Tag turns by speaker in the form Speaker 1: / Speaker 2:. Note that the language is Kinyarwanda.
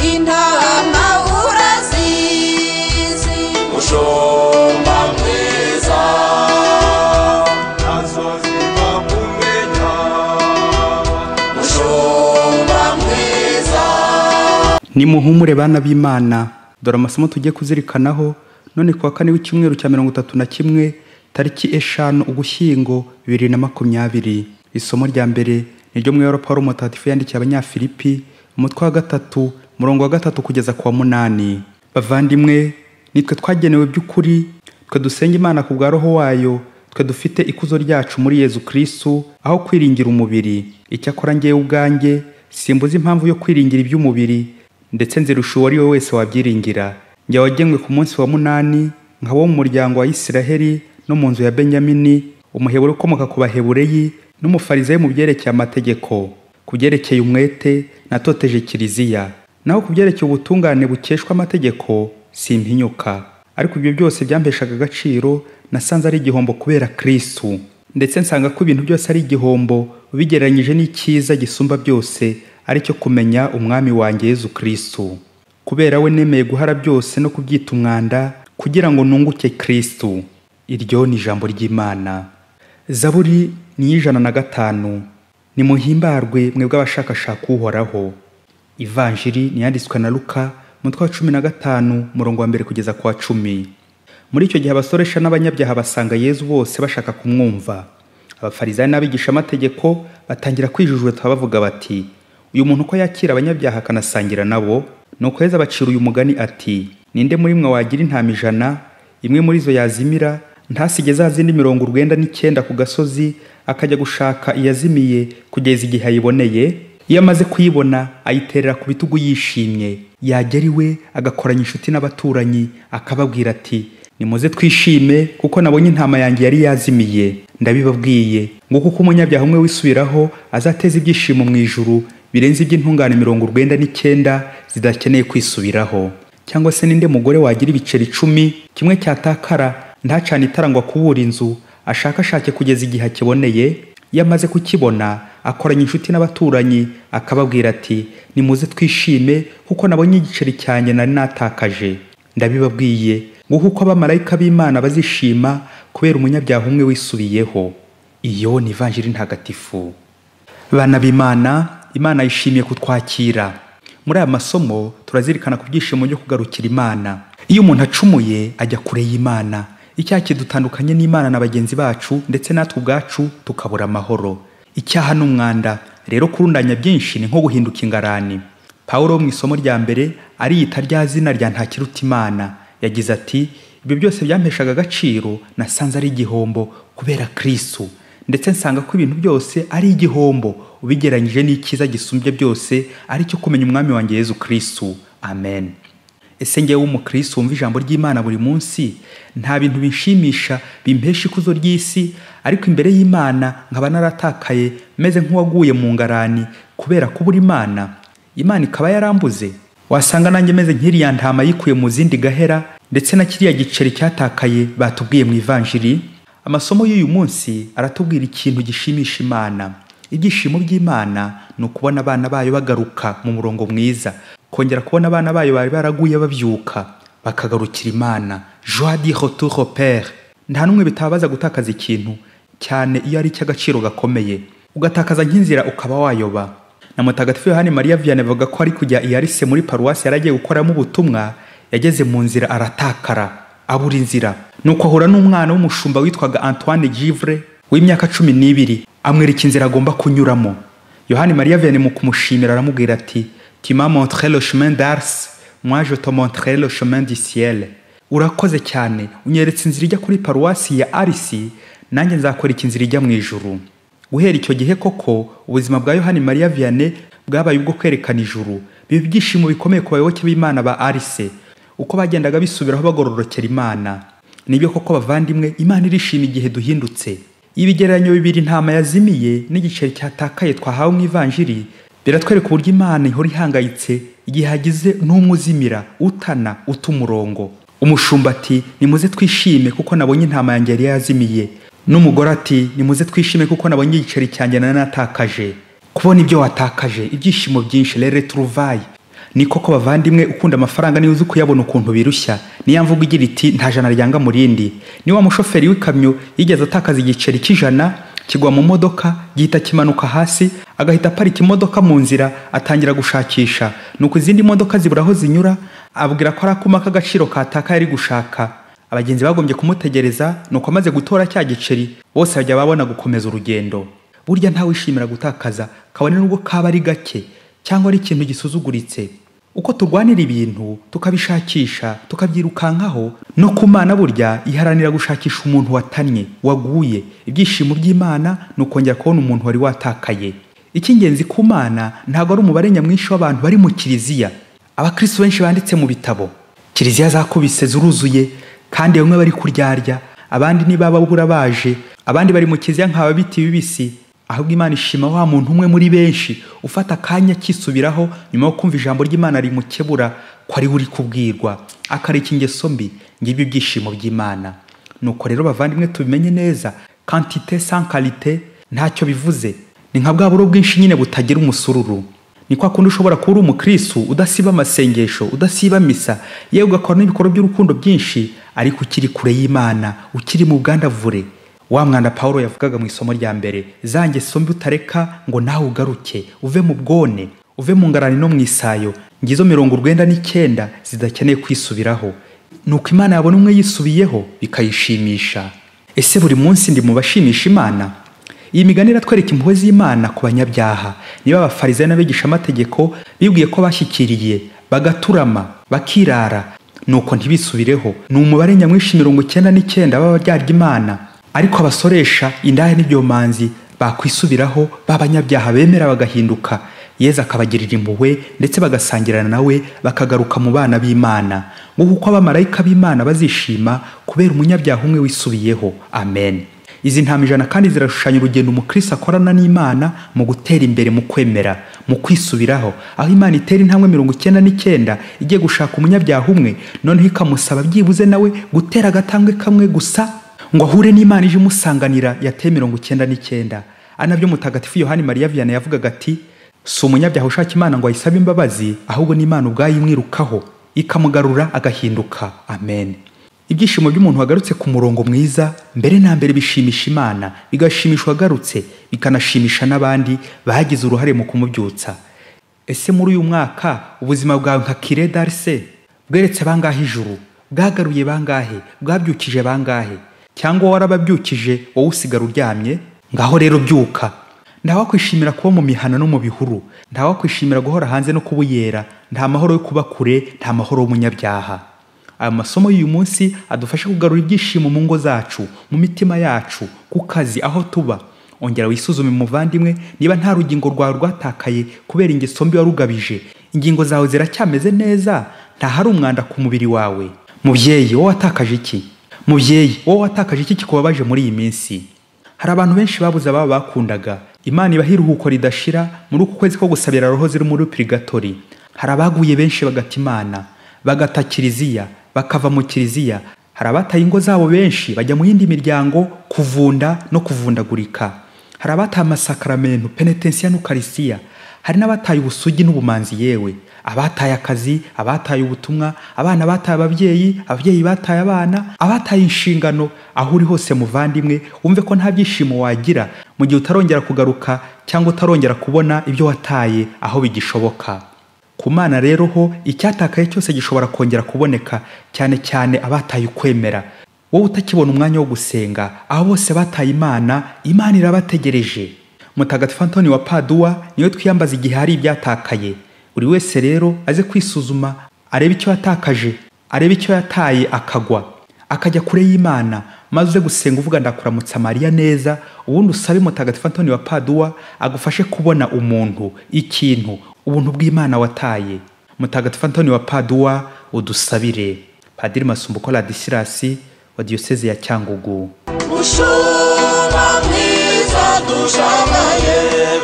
Speaker 1: intama urazizi
Speaker 2: mushumba mwiza nazo ziva kumenya mushumba mwiza.
Speaker 3: Nimuhumure bana b'Imana, dore amasomo tugiye kuzirikanaho none kuwa kane w'icyumweru cya 31 tariki 5 Ugushyingo 2020. Isomo rya mbere niryo mu Europa Mutagatifu yandikiye Abanyafilipi umutwe wa 3 murongo wa 3 kugeza ku wa 8. Bavandimwe, nitwe twagenewe by'ukuri, twe dusenga Imana ku bwa Roho wayo, twe dufite ikuzo ryacu muri Yezu Kristo aho kwiringira umubiri. Icyakora ngewe ubwanjye simbuza impamvu yo kwiringira iby'umubiri, ndetse nzirusha uwo ari we wese wabyiringira. Njye wagenwe ku munsi wa 8 nk'abo mu muryango wa Isiraheli no mu nzu ya Benyamini, umuheburo ukomoka ku Bahebureyi n'umufarizayo mu byerekeye amategeko. Ku byerekeye umwete natoteje kiliziya, naho ku byerekeye ubutungane bukeshwa amategeko simpinyuka. Ariko ibyo byose byampeshaga agaciro, nasanze ari igihombo kubera Kristo, ndetse nsanga ko ibintu byose ari igihombo bigereranyije n'icyiza gisumba byose, ari cyo kumenya umwami wanjye Yezu Kristo. Kubera we nemeye guhara byose no kubyita umwanda kugira ngo nunguke Kristo. Iryo ni ijambo ry'Imana. Zaburi ni 105. Nimuhimbarwe mwebwe abashakashaka Uhoraho. Ivanjiri ni yanditswe na Luka mutwe wa 15 murongo wa 1 kugeza ku wa 10. Muri icyo gihe abasoresha n'abanyabyaha basanga Yezu bose bashaka kumwumva. Abafarizayo n'abigisha amategeko batangira kwijujuta bavuga bati, uyu muntu ko yakira abanyabyaha akanasangira nabo. Nuko Yezu abacira uyu mugani ati, ninde muri mwe wagira intama 100, imwe muri zo yazimira, ntasige za zindi 99 ku gasozi akajya gushaka iyazimiye kugeza igihe ayiboneye? Iyo amaze kuyibona ayiterera ku bitugu yishimye, yagera iwe agakoranya inshuti n'abaturanyi akababwira ati, nimuze twishime kuko nabonye intama yanjye yari yazimiye. Ndabibabwiye ngo kuko umunyabyaha umwe wisubiraho azateza ibyishimo mu ijuru birenze iby'intungane 99 zidakeneye kwisubiraho. Cyangwa se ninde mugore wagira ibiceri 10, kimwe cyatakara ntacana itara ngo akubura inzu ashakashake kugeza igihe akiboneye? Yamaze kukibona akoranya inshuti n'abaturanyi akababwira ati, nimuze twishime kuko nabonye igiceri cyanjye nari natakaje. Ndabibabwiye ngo kuko abamarayika b'Imana bazishima kubera umunyabyaha umwe wisubiyeho. Iyo ni ivanjiri ntagatifu. Bana b'Imana, Imana yishimiye kutwakira. Muri aya masomo turazirikana ku byishimo byo kugarukira Imana. Iyo umuntu acumuye ajya kure y'Imana, icyaha kidutandukanye n'Imana na bagenzi bacu, ndetse natwe ubwacu tukabura amahoro. Icyaha n'umwanda rero kurundanya byinshi ni nko guhinduka ingarani. Paulo mu isomo rya mbere ariyita rya zina rya ntakiruta Imana, yagize ati, ibyo byose byampeshaga agaciro, nasanze ari igihombo kubera Kristo, ndetse nsanga ko ibintu byose ari igihombo ubigeranyije n'icyiza gisumbye byose, ari cyo kumenya umwami wanjye Yezu Kristo. Amen. Ese ngewe w'umukristo wumva ijambo ry'Imana buri munsi, nta bintu binshimisha bimpesha ikuzo ry'isi, ariko imbere y'Imana nkaba naratakaye meze nk'uwaguye mu ngarani kubera kubura Imana? Imana ikaba yarambuze? Wasanga nanjye meze nk'iriya ntama yikuye mu zindi gahera, ndetse na kiriya giceri cyatakaye batubwiye mu ivanjiri. Amasomo y'uyu munsi aratubwira ikintu gishimisha Imana. Ibyishimo by'Imana ni ukubona abana bayo bagaruka mu murongo mwiza, kongera kubona abana bayo bari baraguye babyuka bakagarukira Imana. Joie de retour au Père. Nta numwe bitabaza gutakaza ikintu, cyane iyo ari cy'agaciro gakomeye, ugatakaza nk'inzira ukaba wayoba. Na Mutagatifu Yohani Mariya Vianney avuga ko ari kujya i Arise muri paruwasi yaragiye gukoramo ubutumwa, yageze mu nzira aratakara, abura inzira. Nuko ahura n'umwana w'umushumba witwaga Antoine Givre w'imyaka 12, amwereka inzira agomba kunyuramo. Yohani Mariya Vianney mu kumushimira aramubwira ati, tu m'as montré le chemin d'Ars, moi je te montrerai le chemin du ciel. Urakoze cyane, unyeretse inzira ijya kuri paruwasi ya Arisi, nanjye nzakora inzira ijya mu ijuru. Guhera icyo gihe koko ubuzima bwa Yohani Mariya Vianney bwabaye ubwo kwerekana ijuru. Biba ibyishimo bikomeye ku bayoboke b'Imana ba Arise, uko bagendaga bisubiraho bagororokera Imana. Nibyo koko bavandimwe, Imana irishima igihe duhindutse. Ibigereranyo bibiri, intama yazimiye n'igiceri cyatakaye twahawe mu ivanjiri, biratwereka uburyo Imana ihora ihangayitse igihe hagize n'umwe uzimira, utana utumurongo. Umushumba ati, nimuze twishime kuko nabonye intama yanjye yari yazimiye. N'umugore ati, nimuze twishime kuko nabonye igiceri cyanjye natakaje. Kubona ibyo watakaje, ibyishimo byinshi, les retrouvailles. ni koko bavandimwe, ukunda amafaranga niwe uzi kuyabona ukuntu birushya. Niyo mvugo igira iti nta jana ryanga mu rindi. Ni wa mushoferi w'ikamyo yigeze atakaza igiceri cy'ijana kigwa mu modoka, gihita kimanuka hasi, agahita aparika imodoka mu nzira, atangira gushakisha. Nuko izindi modoka zibura aho zinyura, abwira ko ari akuma k'agaciro kataka yari gushaka. Abagenzi bagombye kumutegereza, nuko amaze gutora cya giceri bose bajya babona gukomeza urugendo. Burya nta wishimira gutakaza, kabone nubwo kaba ari gake cyangwa ari ikintu gisuzuguritse. Uko turwanira ibintu tukabishakisha tukabyirukankaho, no ku Mana burya iharanira gushakisha umuntu watannye, waguye. Ibyishimo by'Imana ni ukongera kubona umuntu wari watakaye. Icy'ingenzi ku Mana ntabwo ari umubare nyamwinshi w'abantu bari mu kiliziya. Abakristo benshi banditse mu bitabo, kiliziya zakubise zuruzuye, kandi bamwe bari kuryarya, abandi ntibababura baje, abandi bari mu kiliziya nk'ababiti bibisi. Ahubwo Imana ishima wa muntu umwe muri benshi ufata akanya kisubiraho nyuma yo kumva ijambo ry'Imana rimukebura ko ari uri kubwirwa, akareka ingeso mbi. Ngibyo ibyishimo by'Imana. Nuko rero bavandimwe, tubimenye neza, quantité sans qualité ntacyo bivuze. Ni nka bwa buro bwinshi nyine butagira umusururu. Ni kwa kundi ushobora kuba uri umukristo udasiba amasengesho, udasiba misa, yewe ugakora n'ibikorwa by'urukundo byinshi, ariko ukiri kure y'Imana, ukiri mu bwandavure. Wa mwana Paulo yavugaga mu isomo rya mbere, zange sombi utareka ngo nawe ugaruke, uve mu bwone, uve mu ngarani no mu isayo. Ngizo 99 zidakeneye kwisubiraho. Nuko Imana yabona umwe yisubiyeho bikayishimisha. Ese buri munsi ndi mu bashimisha Imana? Iyi migani iratwereka impuhwe z'Imana ku banyabyaha. Niba abafarisayo n'abigisha amategeko bibwiye ko bashyikiriye, bagaturama, bakirara, nuko ntibisubireho, ni umubare nyamwinshi 99 baba ryarya Imana. Ariko abasoresha, indaya n'ibyomanzi bakwisubiraho, babanyabyaha bemera bagahinduka, Yezu akabagirira impuhwe ndetse bagasangirana nawe, bakagaruka mu bana b'Imana. Nguko abamarayika b'Imana bazishima kubera umunyabyaha umwe wisubiyeho. Amen. Izi ntama 100 kandi zirashushanya urugendo umukristo akorana n'Imana mu gutera imbere mu kwemera, mu kwisubiraho. Aho Imana itera intambwe 99 igiye gushaka umunyabyaha umwe, noneho ikamusaba byibuze nawe gutera agatambwe kamwe gusa ngo ahure n'Imana ije umusanganira. Yateye 99. Anabyo mutagatifu Yohani Mariya Vianney yavugaga ati, si umunyabyaha ushaka Imana ngo ayisabe imbabazi, ahubwo n'Imana ubwayo imwirukaho ikamugarura agahinduka. Amen. Ibyishimo by'umuntu wagarutse ku murongo mwiza, mbere na mbere bishimisha Imana, bigashimishwa agarutse, bikanashimisha n'abandi bagize uruhare mu kumubyutsa. Ese muri uyu mwaka ubuzima bwawe nka Kire Darse bweretse bangahe ijuru, bwagaruye bangahe, bwabyukije bangahe, cyangwa warababyukije wowe usigara uryamye? Ngaho rero byuka. Ntawakwishimira kuba mu mihana no mu bihuru, ntawakwishimira guhora hanze no kubuyera, nta mahoro yo kuba kure, nta mahoro y'umunyabyaha. Aya masomo y'uyu munsi adufasha kugarura ibyishimo mu ngo zacu, mu mitima yacu, ku kazi, aho tuba. Ongera wisuzume muvandimwe, niba nta rugingo rwawe rwatakaye kubera ingeso mbi warugabije. Ingingo zawe ziracyameze neza, nta hari umwanda ku mubiri wawe. Mubyeyi, wowe watakaje iki? Mubyeyi, wowe watakaje iki kikubabaje muri iyi minsi? Hari abantu benshi babuze ababo bakundaga. Imana ibaha iruhuko ridashira muri uku kwezi ko gusabira roho ziri muri purgatori. Hari abaguye benshi bagata Imana, bagata kiliziya, bakava mu kiliziya. Hari abataye ingo zabo benshi bajya mu yindi miryango, kuvunda no kuvundagurika. Hari abataye amasakramentu, penitensiya n'ukarisiya. Hari n'abataye ubusugi n'ubumanzi, yewe abataye akazi, abataye ubutumwa, abana bataye ababyeyi, ababyeyi bataye abana, abataye inshingano. Aho uri hose muvandimwe, umve ko nta byishimo wagira mu gihe utarongera kugaruka cyangwa utarongera kubona ibyo wataye aho bigishoboka. Ku Mana rero ho icyatakaye cyose gishobora kongera kuboneka, cyane cyane abataye ukwemera. Wowe utakibona umwanya wo gusenga, aho bose bataye Imana, Imana irabategereje. Mutagatifu Antoni wa Padua niyo twiyambaza igihe hari ibyatakaye. Buri wese rero aze kwisuzuma, arebe icyo yatakaje, arebe icyo yataye akagwa, akajya kure y'Imana, maze gusenga uvuga ndakuramutsa Mariya neza. Ubundi usabe Mutagatifu Antoni wa Padua agufashe kubona umuntu, ikintu, ubuntu bw'Imana wataye. Mutagatifu Antoni wa Padua udusabire. Padiri Masumbuko Ladisirasi wa Diocese ya Cyangugu.
Speaker 2: Mushuma mwiza dushamaye